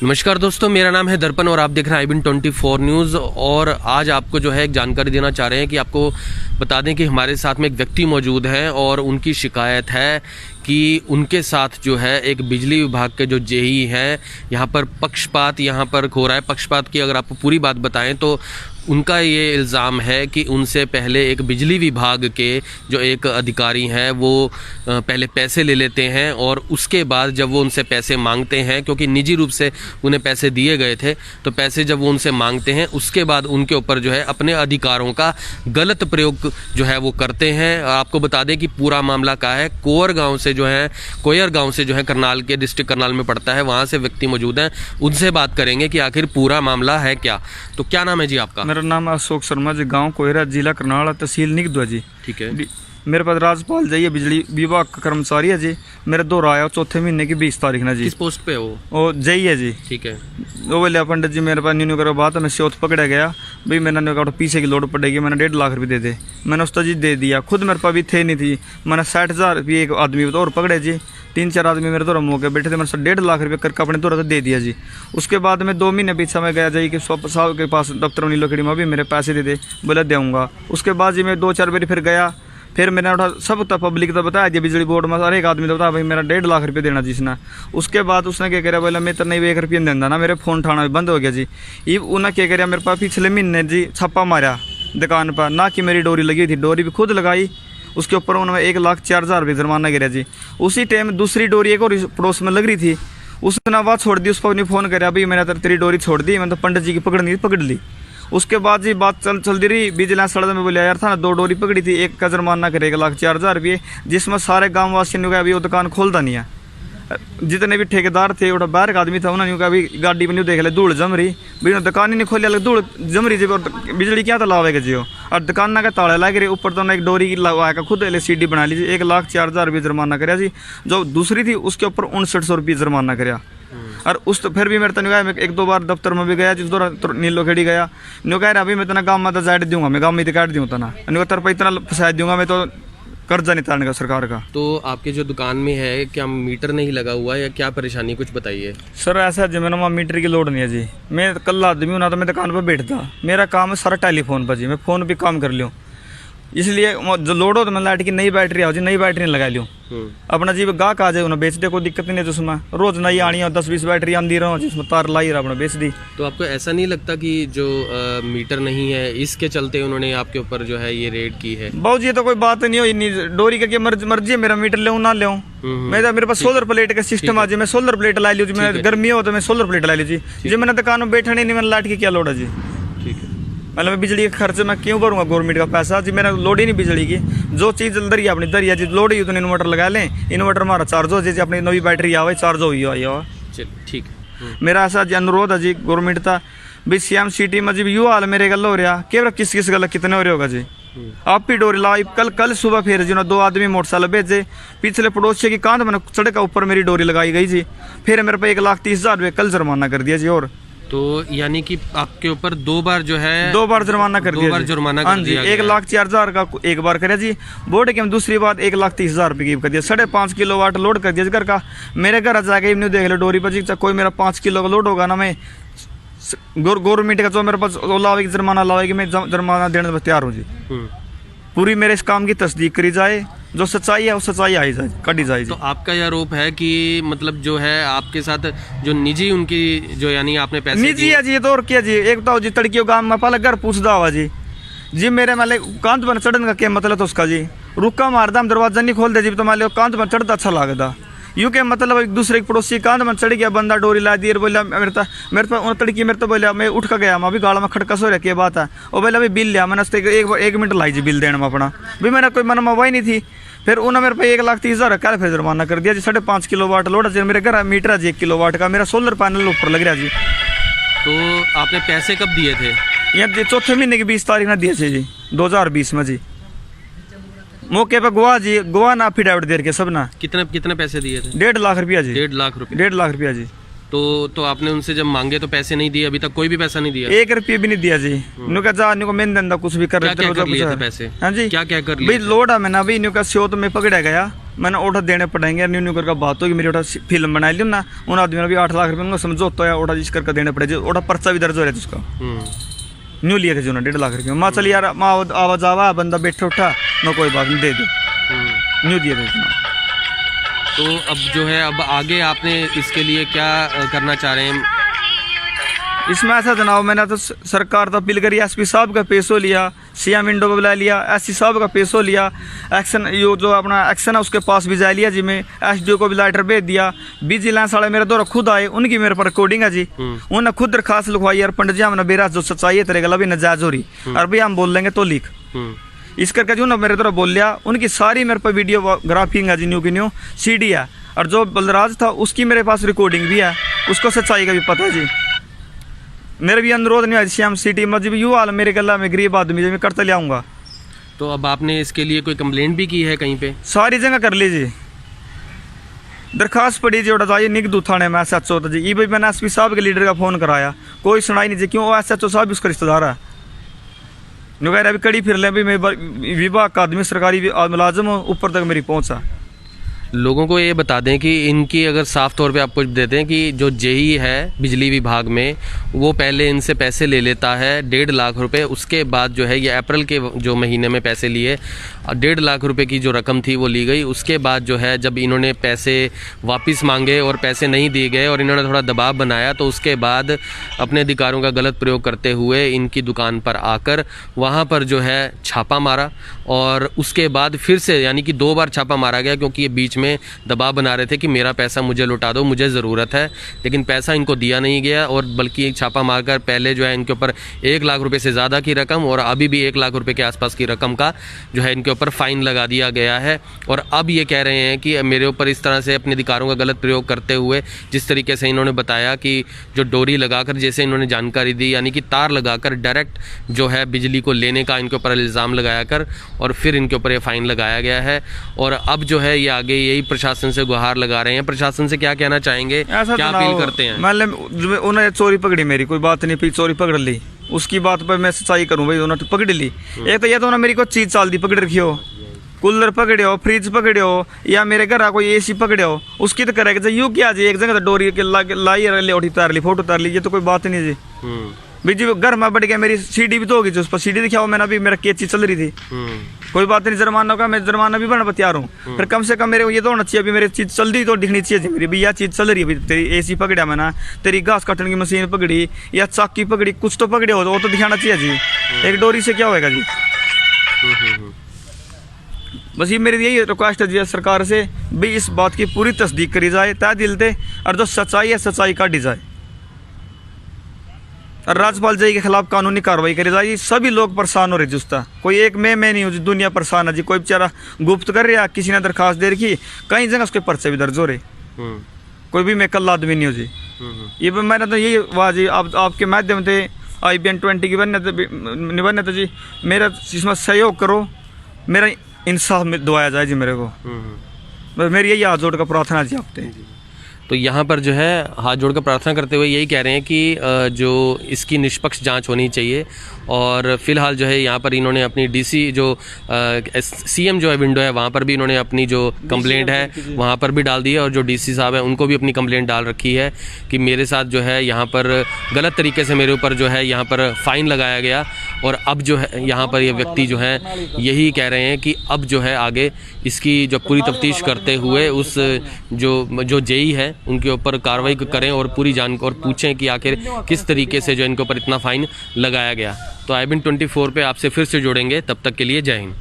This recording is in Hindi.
नमस्कार दोस्तों, मेरा नाम है दर्पण और आप देख रहे हैं IBN 24 न्यूज़। और आज आपको जो है एक जानकारी देना चाह रहे हैं कि आपको बता दें कि हमारे साथ में एक व्यक्ति मौजूद हैं और उनकी शिकायत है कि उनके साथ जो है एक बिजली विभाग के जो जेई हैं यहाँ पर पक्षपात यहाँ पर हो रहा है। पक्षपात की अगर आपको पूरी बात बताएं तो उनका ये इल्ज़ाम है कि उनसे पहले एक बिजली विभाग के जो एक अधिकारी हैं वो पहले पैसे ले लेते हैं और उसके बाद जब वो उनसे पैसे मांगते हैं, क्योंकि निजी रूप से उन्हें पैसे दिए गए थे, तो पैसे जब वो उनसे मांगते हैं उसके बाद उनके ऊपर जो है अपने अधिकारों का गलत प्रयोग जो है वो करते हैं। आपको बता दें कि पूरा मामला क्या है। कोयर गाँव से जो है करनाल के डिस्ट्रिक्ट करनाल में पड़ता है, वहाँ से व्यक्ति मौजूद हैं, उनसे बात करेंगे कि आखिर पूरा मामला है क्या। तो क्या नाम है जी आपका? मेरा नाम अशोक शर्मा जी, गांव कोयरा, जिला करनाल, तहसील निगदुआ जी। ठीक है। मेरे पास राजपाल जी बिजली विभाग का कर्मचारी है जी। मेरा दौरा आया चौथे महीने की 20 तारीख ना जी। किस पोस्ट पे है वो जई है जी। ठीक है। वो बोले पंडित जी मेरे पास न्यू करो बात, मैं स्योत पकड़ा गया भाई, मैंने पीछे की लोड पड़ेगी, मैंने 1.5 लाख रुपये दे दे। मैंने उसका जी दे दिया, खुद मेरे पास भी थे नहीं थी। मैंने 60,000 रुपये एक आदमी और पकड़े जी, 3-4 आदमी मेरे दौरा मौके बैठे थे। मैंने 1.5 लाख रुपये करके अपने दौरा दे दिया जी। उसके बाद में 2 महीने पीछे मैं गया जी कि साहब के पास दफ्तर में लकड़ी में भी मेरे पैसे दे दे, बोला दूंगा। उसके बाद जी मैं 2-4 बार फिर गया, फिर मैंने उठा सब तक पब्लिक तो बताया जी बिजली बोर्ड में, हर एक आदमी तो बताया भाई मेरा 1.5 लाख रुपये देना जिसने। उसके बाद उसने क्या करा, बोला मैं तो नहीं 1 रुपये देना ना, मेरे फोन उठाना भी बंद हो गया जी। ये उन्हें क्या करा, मेरे पास पिछले महीने जी छापा मारा दुकान पर, ना कि मेरी डोरी लगी थी, डोरी भी खुद लगाई। उसके ऊपर उन्होंने 1,04,000 रुपये जुर्माना गिरा जी। उसी टाइम दूसरी डोरी एक और पड़ोस में लग रही थी, उसने आवाज़ छोड़ दी। उस पर उन्हें फ़ोन करा भाई मैंने तेरी डोरी छोड़ दी, मैंने तो पंडित जी की पकड़नी पकड़ ली। उसके बाद जी बात चलती रही, विजिलेंस सड़क में बोला यार था ना 2 डोरी पकड़ी थी, एक का जुर्माना करे 1,04,000 रुपये, जिसमें सारे गाँव वासियों ने कहा अभी वो दुकान खोलता नहीं है। जितने भी ठेकेदार थे वो बाहर का आदमी था, उन्होंने कहा अभी गाड़ी में नहीं देख ले धूल जम रही, भाई दुकान ही नहीं खोली, अलग धूल जम रही जी। और बिजली क्या तो लावेगा जी वो, और दुकान ना का ताला लग रही, ऊपर तो एक डोरी की लगा खुद LCD बना ली जी। 1,04,000 रुपये जुर्माना कराया जी। जो दूसरी थी उसके ऊपर 6,900 रुपये जुर्माना कराया। और उस तो फिर भी मेरे तो नहीं गया, मैं 1-2 बार दफ्तर में भी गया जिस दौरान नीलो खेड़ी गया, न्यू कह रहा अभी मैं तना गाँव में तो जाट दूंगा, मैं गाँव में तो काट दूँ तना, तेरे पर इतना फंसा दूंगा, मैं तो कर्जा नहीं तारने का सरकार का। तो आपके जो दुकान में है क्या मीटर नहीं लगा हुआ है या क्या परेशानी, कुछ बताइए। सर ऐसा है मैंने वहाँ मीटर की लोड नहीं है जी। मैं कल आदमी हूँ ना, तो मैं दुकान पर बैठता, मेरा काम है सारा टेलीफोन पर जी, मैं फ़ोन भी काम कर लूँ, इसलिए जो लोड हो तो मैं लाइट की नई बैटरी आओ जी, नई बैटरी लगा लूँ, अपना जी गाहक आ जाए उन्हें बेच दे, कोई दिक्कत नहीं है। उसमें रोज नई आनी है, 10-20 बैटरी आंदी रहो जिसमें तार लाई रहा अपना बेच दी। तो आपको ऐसा नहीं लगता कि जो मीटर नहीं है इसके चलते उन्होंने आपके ऊपर जो है ये रेड की है? बहुत जी तो कोई बात नहीं हो, डोरी का मर्जी है, मेरा मीटर ले ना ले, मेरे पास सोलर प्लेट का सिस्टम आ जी, मैं सोलर प्लेट ला ली जी। मैं गर्मी हो तो मैं सोलर प्लेट ला ली जी। जी मैंने दुकान में बैठा नहीं, मैंने लाइट की क्या लोड है जी। ठीक है। मतलब बिजली का खर्च मैं क्यों भरूंगा गवर्नमेंट का पैसा जी, मेरा लोड ही नहीं बिजली की। जो चीज़ दरी अपनी दरिया जी लोड ही तो इन्वर्टर लगा लें, इन्वर्टर हमारा चार्ज हो जी, अपनी नई बैटरी आवे चार्ज हो चल ठीक है। मेरा ऐसा जी अनुरोध है जी गवर्नमेंट का भी CM सिटी में जी यू हाल मेरे गल हो रहा, केवल किस गल कितने हो रहे होगा जी। आप ही डोरी लाई कल सुबह फिर जी 2 आदमी मोटरसाइकिल भेजे, पिछले पड़ोसी की कांध मैंने सड़क का ऊपर मेरी डोरी लगाई गई जी। फिर मेरे पे 1,30,000 रुपये कल जुर्माना कर दिया जी। और तो यानी कि आपके ऊपर 2 बार जो है 2 बार जुर्माना कर दिया, 2 बार जुर्माना कर दिया। 1,04,000 का एक बार करे जी बोर्ड के, दूसरी बार 1,30,000 रुपये की कर दिया। 5.5 किलोवाट लोड कर दिया घर का। मेरे घर जाके नहीं देख लो डोरी पर जी, कोई मेरा 5 किलो का लोड होगा ना, मैं गवर्नमेंट का जो मेरे पास लावेगी जुर्माना लावेगी, मैं जुर्माना देने पर तैयार हूँ जी। पूरी मेरे इस काम की तस्दीक करी जाए, जो सच्चाई है वो सच्चाई आई जाए, कटी जाए। तो आपका यह आरोप है कि मतलब जो है आपके साथ जो निजी उनकी जो यानी आपने पैसे निजी है जी, ये तो और क्या जी। एक तो जी तड़कियों गाँव में पहले घर पूछदा हुआ जी मेरे माले कांध पर चढ़ने का क्या मतलब तो उसका जी, रुका मारदा हम दरवाजा नहीं खोल दे जी, तो माले कांध पर चढ़ता अच्छा लगता। यूँ के मतलब एक दूसरे के पड़ोसी कांध में चढ़ गया बंदा, डोरी ला दी, बोला मेरे पर तड़की मेरे तो बोला, मैं उठ कर गया, मैं भी गाड़ा में खटका सो रहा क्या बात है। और बोला भाई बिल लिया, मैंने एक मिनट लाई जी बिल देने में अपना भी, मैंने कोई मन मवाई नहीं थी। फिर उन्होंने मेरे पे 1,30,000 क्या फिर जुर्माना कर दिया जी। 5.5 किलोवाट लोड है, मेरे घर मीटर है जी 1 किलोवाट का, मेरा सोलर पैनल ऊपर लग रहा जी। तो आपने पैसे कब दिए थे? यहाँ चौथे महीने की 20 तारीख ने दिए थे जी 2020 में जी। मौके पर गवाह ना एफिडेविट दे के सब ना। कितने पैसे दिए थे? 1.5 लाख रुपया जी। 1.5 लाख रुपये? 1.5 लाख रुपया जी। तो आपने उनसे जब मांगे तो पैसे नहीं दिए? अभी तक कोई भी पैसा नहीं दिया? 1 रुपये भी नहीं दिया जी। नु का जा नु मैंने धंधा कुछ भी कर क्या कर लिए थे पैसे? हाँ जी क्या कर लिए? भाई लोड है मैंने अभी नु का स्योत में पकड़ा गया, मैंने ऑर्डर देने पड़ेंगे, न्यू करके बात होगी, मेरी ऑर्डर फिल्म बना ली ना, उन आदमियों ने भी 8 लाख रुपये उनको समझौता है, ऑर्डर जिस करके देने पड़े, ऑर्डर पर्चा भी दर्ज हो रहा है उसका। न्यू लिए थे जो 1.5 लाख रुपये, माँ चल यार माँ आवाज आवा, बंदा बैठे उठा ना, कोई बात नहीं दे दो, न्यू दिए थे। तो अब जो है अब आगे आपने इसके लिए क्या करना चाह रहे हैं? इसमें ऐसा जनाब, मैंने तो सरकार तो अपील करी, एसपी साहब का पैसों लिया, सीएम विंडो को बुला लिया, एससी साहब का पैसों लिया, एक्शन यो जो अपना एक्शन है उसके पास भी जा लिया जी, मैं एसडीओ को भी लेटर भेज दिया, विजिलेंस वाले मेरे द्वारा खुद आए, उनकी मेरे पर रिकॉर्डिंग है जी, उन्होंने खुद दरखास्त लिखवाई, यार पंडित जी हमने बेरा जो सच्चाई है तेरे गला भी नजायज हो रही, और भाई हम बोल लेंगे तो लिख, इस करके जो ना मेरे द्वारा बोल लिया, उनकी सारी मेरे पर वीडियोग्राफिंग है जी, न्यू की न्यू CD है, और जो बलराज था उसकी मेरे पास रिकॉर्डिंग भी है, उसको सच्चाई का भी पता है जी। मेरे भी अनुरोध नहीं है श्याम सिटी मस्जिद यू हाल मेरे गला में गरीब आदमी मैं करते ले आऊँगा। तो अब आपने इसके लिए कोई कंप्लेंट भी की है कहीं पे? सारी जगह कर लीजिए, दरखास्त पड़ी जी, उड़ा जाइए निगदू थाने में SHO जी, ये भाई मैंने SP साहब के लीडर का फ़ोन कराया, कोई सुनाई नहीं जी, क्यों वो SHO साहब उसका रिश्तेदार है, वगैरह अभी कड़ी फिर लें, भी मैं विभाग का आदमी सरकारी मुलाजिम हूँ, ऊपर तक मेरी पहुँचा। लोगों को ये बता दें कि इनकी अगर साफ तौर पे आपको देते हैं कि जो JE है बिजली विभाग में, वो पहले इनसे पैसे ले लेता है 1.5 लाख रुपए, उसके बाद जो है ये अप्रैल के जो महीने में पैसे लिए 1.5 लाख रुपए की जो रकम थी वो ली गई, उसके बाद जो है जब इन्होंने पैसे वापस मांगे और पैसे नहीं दिए गए और इन्होंने थोड़ा दबाव बनाया, तो उसके बाद अपने अधिकारों का गलत प्रयोग करते हुए इनकी दुकान पर आकर वहाँ पर जो है छापा मारा, और उसके बाद फिर से यानी कि 2 बार छापा मारा गया, क्योंकि ये बीच में दबाव बना रहे थे कि मेरा पैसा मुझे लौटा दो, मुझे ज़रूरत है, लेकिन पैसा इनको दिया नहीं गया, और बल्कि छापा मारकर पहले जो है इनके ऊपर 1 लाख रुपए से ज़्यादा की रकम और अभी भी 1 लाख रुपए के आसपास की रकम का जो है इनके ऊपर फ़ाइन लगा दिया गया है। और अब ये कह रहे हैं कि मेरे ऊपर इस तरह से अपने अधिकारों का गलत प्रयोग करते हुए, जिस तरीके से इन्होंने बताया कि जो डोरी लगाकर जैसे इन्होंने जानकारी दी, यानी कि तार लगाकर डायरेक्ट जो है बिजली को लेने का इनके ऊपर इल्ज़ाम लगाया कर और फिर इनके ऊपर ये फ़ाइन लगाया गया है। और अब जो है ये आगे यही प्रशासन से गुहार लगा रहे हैं। प्रशासन से क्या कहना चाहेंगे, क्या अपील करते हैं? उन्होंने चोरी पकड़ी, मेरी कोई बात नहीं, फिर चोरी पकड़ ली, उसकी बात पर मैं सच्चाई करूं भाई, उन्होंने पकड़ ली। एक तो ये तो उन्होंने मेरी कोई चीज़ चाल दी पकड़ रखी हो, कूलर पकड़े हो, फ्रिज पकड़े हो, या मेरे घर कोई AC पकड़े हो, उसकी तो करेगा यू क्या जी, एक जगह तो डोरी के लाई ले उठी उतार ली, फोटो उतार ली, ये तो कोई बात नहीं जी। बीजी घर में बढ़ गया, मेरी CD भी तो होगी, जो उस पर CD दिखाओ, मैंने अभी मेरा केस चल रही थी, कोई बात नहीं, जुर्माना का मैं जुर्माना भी बनना तैयार हूँ, फिर कम से कम मेरे को ये तो होना चाहिए, अभी मेरी चीज़ चल रही तो दिखनी चाहिए मेरी भी, यह चीज़ चल रही है, तेरी AC पकड़ा मैंने, तेरी घास काटने की मशीन पकड़ी या चाकी पकड़ी, कुछ तो पकड़े हो, वो तो दिखाना चाहिए जी, एक डोरी से क्या होएगा जी। बस ये मेरी यही रिक्वेस्ट है जी सरकार से, भाई इस बात की पूरी तस्दीक करी जाए तय दिल से, और जो सच्चाई है सच्चाई काटी जाए, और राज्यपाल जी के खिलाफ कानूनी कार्रवाई करी जाए। सभी लोग परेशान हो रहे जुस्ता, कोई एक मैं नहीं हूँ जी, दुनिया परेशान है जी, कोई बेचारा गुप्त कर रहा, किसी ने दरखास्त दे रखी, कई जगह उसके पर्चे भी दर्ज हो रहे, कोई भी मैं कल आदमी नहीं हूँ जी। ये मैंने तो यही वाह जी, आपके माध्यम से IBN 20 की निबन्ने तो जी मेरा इसमें सहयोग करो, मेरा इंसाफ में दुआया जाए जी मेरे को, मेरी यही हाथ जोड़ कर प्रार्थना जी आपसे। तो यहाँ पर जो है हाथ जोड़कर प्रार्थना करते हुए यही कह रहे हैं कि जो इसकी निष्पक्ष जांच होनी चाहिए, और फिलहाल जो है यहाँ पर इन्होंने अपनी DC जो CM जो है विंडो है वहाँ पर भी इन्होंने अपनी जो कंप्लेंट है वहाँ पर भी डाल दी है, और जो DC साहब है उनको भी अपनी कंप्लेंट डाल रखी है कि मेरे साथ जो है यहाँ पर गलत तरीके से मेरे ऊपर जो है यहाँ पर फ़ाइन लगाया गया, और अब जो है यहाँ पर ये व्यक्ति जो है यही कह रहे हैं कि अब जो है आगे इसकी जो पूरी तफ्तीश करते हुए उस जो JE है उनके ऊपर कार्रवाई करें और पूरी और पूछें कि आखिर किस तरीके से जो इनके ऊपर इतना फ़ाइन लगाया गया। तो IBN 24 पे आपसे फिर से जोड़ेंगे, तब तक के लिए जय हिंद।